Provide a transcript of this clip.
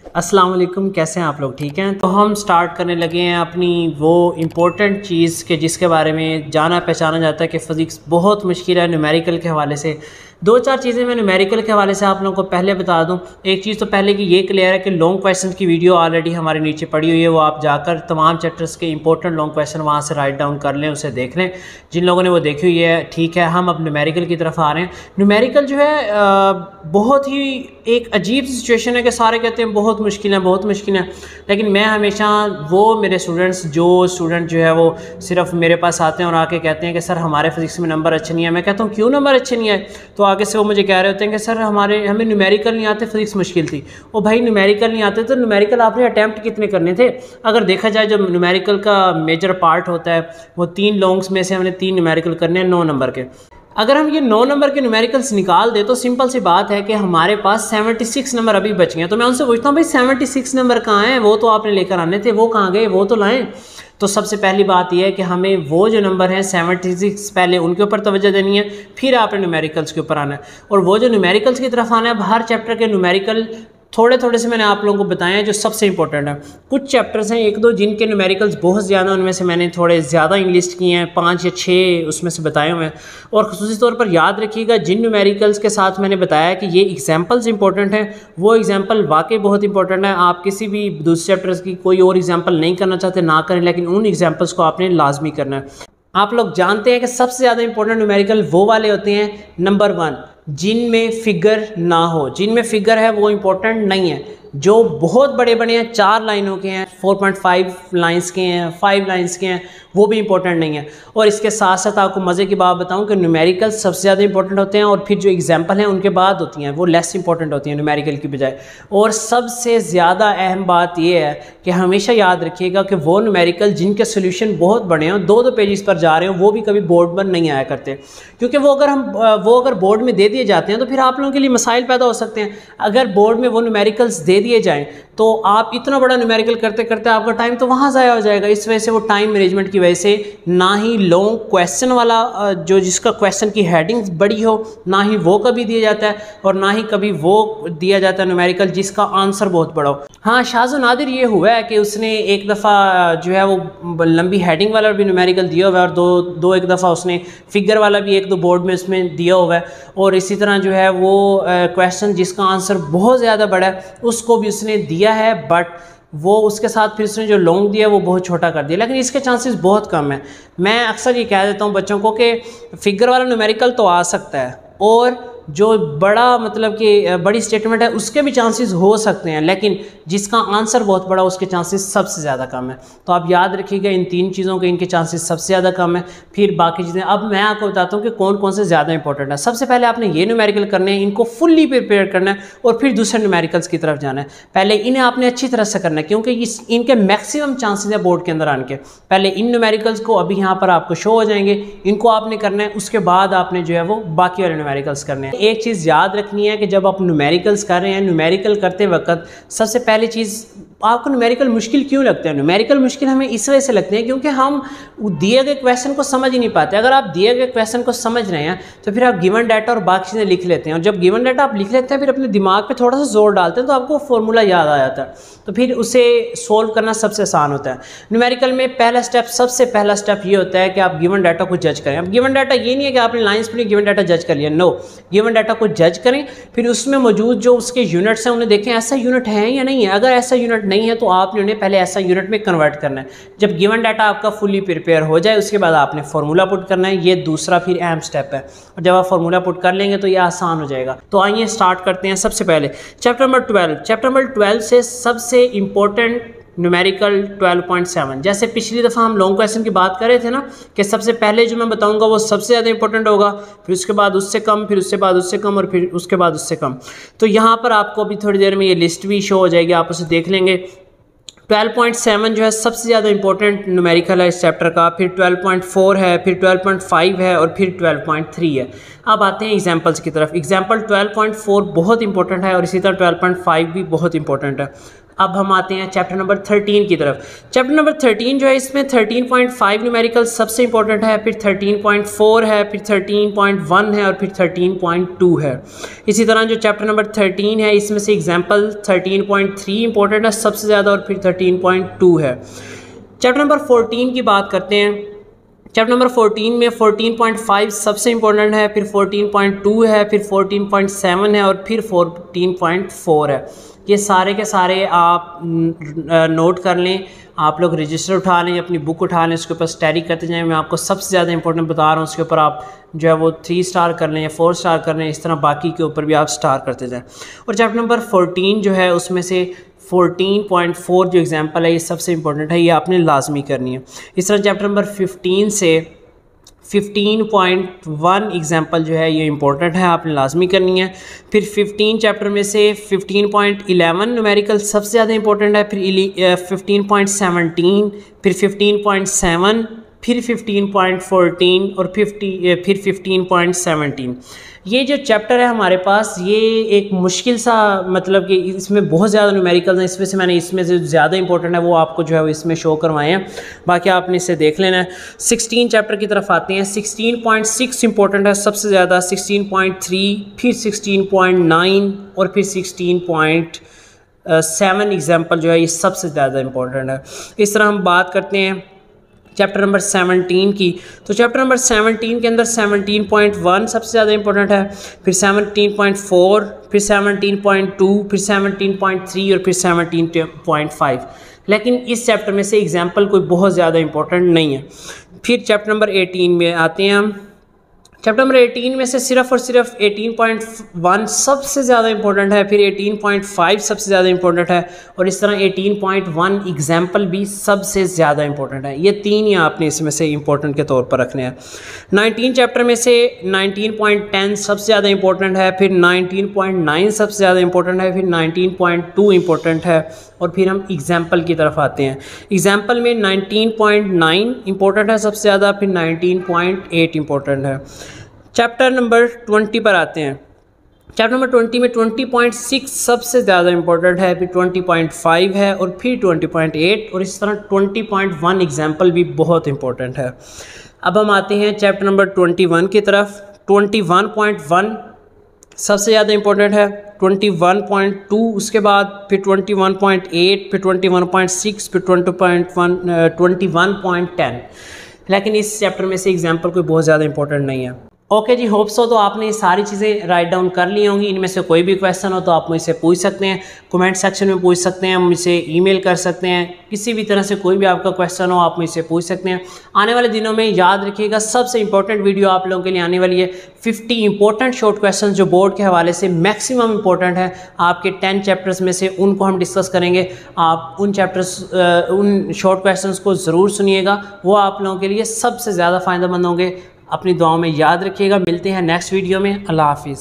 अस्सलाम वालेकुम, कैसे हैं आप लोग? ठीक हैं। तो हम स्टार्ट करने लगे हैं अपनी वो इम्पोर्टेंट चीज़ के जिसके बारे में जाना पहचाना जाता है कि फ़िज़िक्स बहुत मुश्किल है न्यूमेरिकल के हवाले से। दो चार चीज़ें मैं न्यूमेरिकल के हवाले से आप लोगों को पहले बता दूं। एक चीज़ तो पहले कि ये क्लियर है कि लॉन्ग क्वेश्चन की वीडियो ऑलरेडी हमारे नीचे पड़ी हुई है, वो आप जाकर तमाम चैप्टर्स के इंपॉर्टेंट लॉन्ग क्वेश्चन वहाँ से राइट डाउन कर लें, उसे देख लें। जिन लोगों ने वो देखी हुई है ठीक है। हम अब न्यूमेरिकल की तरफ आ रहे हैं। न्यूमेरिकल जो है बहुत ही एक अजीब सिचुएशन है कि सारे कहते हैं बहुत मुश्किल है, बहुत मुश्किल है, लेकिन मैं हमेशा वो मेरे स्टूडेंट जो है वो सिर्फ मेरे पास आते हैं और आके कहते हैं कि सर हमारे फिज़िक्स में नंबर अच्छे नहीं है। मैं कहता हूँ क्यों नंबर अच्छे नहीं आए? तो आगे से वो मुझे कह रहे होते हैं कि सर हमें न्यूमेरिकल नहीं आते, फिज़िक्स मुश्किल थी। ओ भाई, न्यूमेरिकल नहीं आते तो न्यूमेरिकल आपने अटैम्प्ट कितने करने थे? अगर देखा जाए जो न्यूमेरिकल का मेजर पार्ट होता है वो 3 लॉन्ग्स में से हमने 3 न्यूमेरिकल करने हैं 9 नंबर के। अगर हम ये 9 नंबर के न्यूमेरिकल्स निकाल दे तो सिंपल सी बात है कि हमारे पास 76 नंबर अभी बच गए। तो मैं उनसे पूछता हूँ भाई 76 नंबर कहाँ हैं? वो तो आपने लेकर आने थे, वो कहाँ गए? वो तो लाएं। तो सबसे पहली बात यह है कि हमें वो जो नंबर हैं 76 पहले उनके ऊपर तवज्जो देनी है, फिर आपने न्यूमेरिकल्स के ऊपर आना है। और वो जो न्यूमेरिकल्स की तरफ आना है, हर चैप्टर के न्यूमेरिकल थोड़े थोड़े से मैंने आप लोगों को बताया है जो सबसे इंपॉर्टेंट है। कुछ चैप्टर्स हैं एक दो जिनके न्यूमेरिकल्स बहुत ज़्यादा, उनमें से मैंने थोड़े ज़्यादा इंग्लिश किए हैं, 5 या 6 उसमें से बताए हुए हैं। और ख़ुसूसी तौर पर याद रखिएगा जिन न्यूमेरिकल्स के साथ मैंने बताया कि ये एग्जाम्पल्स इंपॉर्टेंट हैं, वो एग्जाम्पल वाकई बहुत इंपॉर्टेंट है। आप किसी भी दूसरे चैप्टर्स की कोई और एग्जाम्पल नहीं करना चाहते ना करें, लेकिन उन एग्जाम्पल्स को आपने लाजमी करना है। आप लोग जानते हैं कि सबसे ज़्यादा इंपॉर्टेंट न्यूमेरिकल वो वाले होते हैं नंबर 1 जिनमें फिगर ना हो। जिनमें फिगर है वो इंपॉर्टेंट नहीं है। जो बहुत बड़े बड़े हैं, 4 लाइनों के हैं, 4.5 लाइंस के हैं, 5 लाइंस के हैं, वो भी इंपॉर्टेंट नहीं है। और इसके साथ साथ आपको मज़े की बात बताऊं कि न्यूमेरिकल सबसे ज़्यादा इंपॉर्टेंट होते हैं और फिर जो एग्जाम्पल हैं उनके बाद होती हैं वो लेस इंपॉर्टेंट होती हैं न्यूमेरिकल की बजाय। और सबसे ज़्यादा अहम बात यह है कि हमेशा याद रखिएगा कि वो न्यूमेरिकल जिनके सोल्यूशन बहुत बड़े हों, 2-2 पेजेस पर जा रहे हों, वो भी कभी बोर्ड पर नहीं आया करते, क्योंकि वो अगर बोर्ड में दे दिए जाते हैं तो फिर आप लोगों के लिए मसाइल पैदा हो सकते हैं। अगर बोर्ड में वो न्यूमेरिकल्स दे दिए जाएँ तो आप इतना बड़ा न्यूमेरिकल करते करते आपका टाइम तो वहाँ ज़ाया हो जाएगा। इस वजह से वो टाइम मैनेजमेंट की वजह से ना ही लॉन्ग क्वेश्चन वाला जो जिसका क्वेश्चन की हेडिंग बड़ी हो, ना ही वो कभी दिया जाता है और ना ही कभी वो दिया जाता है न्यूमेरिकल जिसका आंसर बहुत बड़ा हो। हाँ, शाज़ नादिर ये हुआ है कि उसने एक दफ़ा जो है वो लंबी हेडिंग वाला भी न्यूमेरिकल दिया हुआ है और एक दफ़ा उसने फिगर वाला भी 1-2 बोर्ड में उसमें दिया हुआ है। और इसी तरह जो है वो क्वेश्चन जिसका आंसर बहुत ज़्यादा बड़ा है उसको भी उसने दिया है, बट वो उसके साथ फिर उसने जो लॉन्ग दिया वो बहुत छोटा कर दिया, लेकिन इसके चांसेस बहुत कम है। मैं अक्सर ये कह देता हूँ बच्चों को कि फिगर वाला न्यूमेरिकल तो आ सकता है और जो बड़ा मतलब कि बड़ी स्टेटमेंट है उसके भी चांसेस हो सकते हैं, लेकिन जिसका आंसर बहुत बड़ा उसके चांसेस सबसे ज़्यादा कम है। तो आप याद रखिएगा इन 3 चीज़ों के इनके चांसेस सबसे ज़्यादा कम है। फिर बाकी चीज़ें अब मैं आपको बताता हूँ कि कौन कौन से ज़्यादा इंपॉर्टेंट है। सबसे पहले आपने ये न्यूमेरिकल करने हैं, इनको फुल्ली प्रिपेयर करना है और फिर दूसरे न्यूमेरिकल्स की तरफ जाना है। पहले इन्हें आपने अच्छी तरह से करना है क्योंकि इनके मैक्सिमम चांसेस है बोर्ड के अंदर आने के। पहले इन न्यूमेरिकल्स को अभी यहाँ पर आपको शो हो जाएंगे, इनको आपने करना है, उसके बाद आपने जो है वो बाकी वाले न्यूमेरिकल्स करने हैं। एक चीज़ याद रखनी है कि जब आप न्यूमेरिकल्स कर रहे हैं, न्यूमेरिकल करते वक्त सबसे पहली चीज़ आपको न्यूमेरिकल मुश्किल क्यों लगते हैं? न्यूमेरिकल मुश्किल हमें इस वजह से लगते हैं क्योंकि हम दिए गए क्वेश्चन को समझ ही नहीं पाते। अगर आप दिए गए क्वेश्चन को समझ रहे हैं तो फिर आप गिवन डाटा और बाकी चीज़ें लिख लेते हैं, और जब गिवन डाटा आप लिख लेते हैं फिर अपने दिमाग पे थोड़ा सा जोर डालते हैं तो आपको फॉर्मूला याद आ जाता है, तो फिर उसे सोल्व करना सबसे आसान होता है। न्यूमेरिकल में सबसे पहला स्टेप ये होता है कि आप गिवन डाटा को जज करें। अब गिवन डाटा ये नहीं है कि आपने लाइन्स पर गिवन डाटा जज कर लिया, नो, गिवन डाटा को जज करें, फिर उसमें मौजूद जो उसके यूनिट्स हैं उन्हें देखें ऐसा यूनिट है या नहीं है। अगर ऐसा यूनिट नहीं है तो आपने उन्हें पहले ऐसा यूनिट में कन्वर्ट करना है। जब गिवन डाटा आपका फुली प्रिपेयर हो जाए उसके बाद आपने फार्मूला पुट करना है, ये दूसरा फिर अहम स्टेप है। और जब आप फार्मूला पुट कर लेंगे तो ये आसान हो जाएगा। तो आइए स्टार्ट करते हैं। सबसे पहले चैप्टर नंबर 12 से सबसे इंपॉर्टेंट न्यूमेरिकल 12.7। जैसे पिछली दफ़ा हम लॉन्ग क्वेश्चन की बात कर रहे थे ना कि सबसे पहले जो मैं बताऊंगा वो सबसे ज़्यादा इंपॉर्टेंट होगा, फिर उसके बाद उससे कम, फिर उससे बाद उससे कम और फिर उसके बाद उससे कम। तो यहाँ पर आपको अभी थोड़ी देर में ये लिस्ट भी शो हो जाएगी, आप उसे देख लेंगे। 12.7 जो है सबसे ज़्यादा इंपॉर्टेंट न्यूमेरिकल है इस चैप्टर का, फिर 12.4 है, फिर 12.5 है और फिर 12.3 है। अब आते हैं एग्जाम्पल्स की तरफ। एग्जाम्पल 12.4 बहुत इंपॉर्टेंट है और इसी तरह 12.5 भी बहुत इंपॉर्टेंट है। अब हम आते हैं चैप्टर नंबर 13 की तरफ। चैप्टर नंबर 13 जो है, इसमें 13.5 न्यूमेरिकल सबसे इंपॉर्टेंट है, फिर 13.4 है, फिर 13.1 है और फिर 13.2 है। इसी तरह जो चैप्टर नंबर 13 है, इसमें से एग्जांपल 13.3 इंपॉर्टेंट है सबसे ज़्यादा और फिर 13.2 है। चैप्टर नंबर 14 की बात करते हैं। चैप्टर नंबर 14 में 14.5 सबसे इंपॉर्टेंट है, फिर 14.2 है, फिर 14.7 है और फिर 14.4 है। ये सारे के सारे आप नोट कर लें, आप लोग रजिस्टर उठा लें, अपनी बुक उठा लें, उसके ऊपर स्टडी करते जाएं। मैं आपको सबसे ज़्यादा इंपॉर्टेंट बता रहा हूँ, उसके ऊपर आप जो है वो 3 स्टार कर लें या 4 स्टार कर लें, इस तरह बाकी के ऊपर भी आप स्टार करते जाएं। और चैप्टर नंबर 14 जो है, उसमें से 14.4 जो एग्जाम्पल है, ये सबसे इंपॉर्टेंट है, ये आपने लाजमी करनी है। इस तरह चैप्टर नंबर 15 से 15.1 एग्जाम्पल जो है ये इंपॉर्टेंट है, आपने लाजमी करनी है। फिर 15 चैप्टर में से 15.11 न्यूमेरिकल सबसे ज़्यादा इंपॉर्टेंट है, फिर 15.17, फिर 15.7, फिर 15.14 और फिर 15.17। ये जो चैप्टर है हमारे पास, ये एक मुश्किल सा, मतलब कि इसमें बहुत ज़्यादा न्यूमेरिकल्स हैं, इसमें से मैंने इसमें से ज़्यादा इंपॉर्टेंट है वो आपको जो है वो इसमें शो करवाए हैं, बाकी आपने इसे देख लेना है। 16 चैप्टर की तरफ आते हैं। 16.6 इंपॉर्टेंट है सबसे ज़्यादा, 16.3, फिर 16.9 और फिर 16.7 एग्जाम्पल जो है ये सबसे ज़्यादा इंपॉर्टेंट है। इस तरह हम बात करते हैं चैप्टर नंबर 17 की। तो चैप्टर नंबर 17 के अंदर 17.1 सबसे ज़्यादा इंपॉर्टेंट है, फिर 17.4, फिर 17.2, फिर 17.3 और फिर 17.5। लेकिन इस चैप्टर में से एग्जाम्पल कोई बहुत ज़्यादा इंपॉर्टेंट नहीं है। फिर चैप्टर नंबर 18 में आते हैं हम। चैप्टर नंबर 18 में से सिर्फ और सिर्फ 18.1 सबसे ज़्यादा इंपॉर्टेंट है, फिर 18.5 सबसे ज़्यादा इंपॉर्टेंट है और इस तरह 18.1 एग्जाम्पल भी सबसे ज़्यादा इंपॉर्टेंट है। ये 3 ही आपने इसमें से इंपॉर्टेंट के तौर पर रखने हैं। 19 चैप्टर में से 19.10 सबसे ज़्यादा इंपॉर्टेंट है, फिर 19.9 सबसे ज़्यादा इंपॉर्टेंट है, फिर 19.2 इंपॉर्टेंट है और फिर हम एग्जाम्पल की तरफ आते हैं। एग्जाम्पल में 19.9 इंपॉर्टेंट है सबसे ज़्यादा, फिर 19.8 इंपॉर्टेंट है। चैप्टर नंबर 20 पर आते हैं। चैप्टर नंबर 20 में 20.6 सबसे ज़्यादा इंपॉर्टेंट है, फिर 20.5 है और फिर 20.8 और इस तरह 20.1 एग्जाम्पल भी बहुत इंपॉर्टेंट है। अब हम आते हैं चैप्टर नंबर 21 की तरफ। 21.1 सबसे ज़्यादा इंपॉर्टेंट है, 21.2 उसके बाद, फिर 21.8, फिर 21.6, फिर 21.10। लेकिन इस चैप्टर में से एग्जाम्पल कोई बहुत ज़्यादा इंपॉर्टेंट नहीं है। ओके जी, होप सो तो आपने ये सारी चीज़ें राइट डाउन कर ली होंगी। इनमें से कोई भी क्वेश्चन हो तो आप मुझसे पूछ सकते हैं, कमेंट सेक्शन में पूछ सकते हैं, मुझसे ईमेल कर सकते हैं, किसी भी तरह से कोई भी आपका क्वेश्चन हो आप मुझसे पूछ सकते हैं। आने वाले दिनों में याद रखिएगा, सबसे इंपॉर्टेंट वीडियो आप लोगों के लिए आने वाली है। 50 इंपॉर्टेंट शॉर्ट क्वेश्चन जो बोर्ड के हवाले से मैक्सिमम इंपॉर्टेंट है आपके 10 चैप्टर्स में से, उनको हम डिस्कस करेंगे। आप उन शॉर्ट क्वेश्चन को ज़रूर सुनिएगा, वो आप लोगों के लिए सबसे ज़्यादा फ़ायदेमंद होंगे। अपनी दुआओं में याद रखिएगा। मिलते हैं नेक्स्ट वीडियो में। अल्लाह हाफिज़।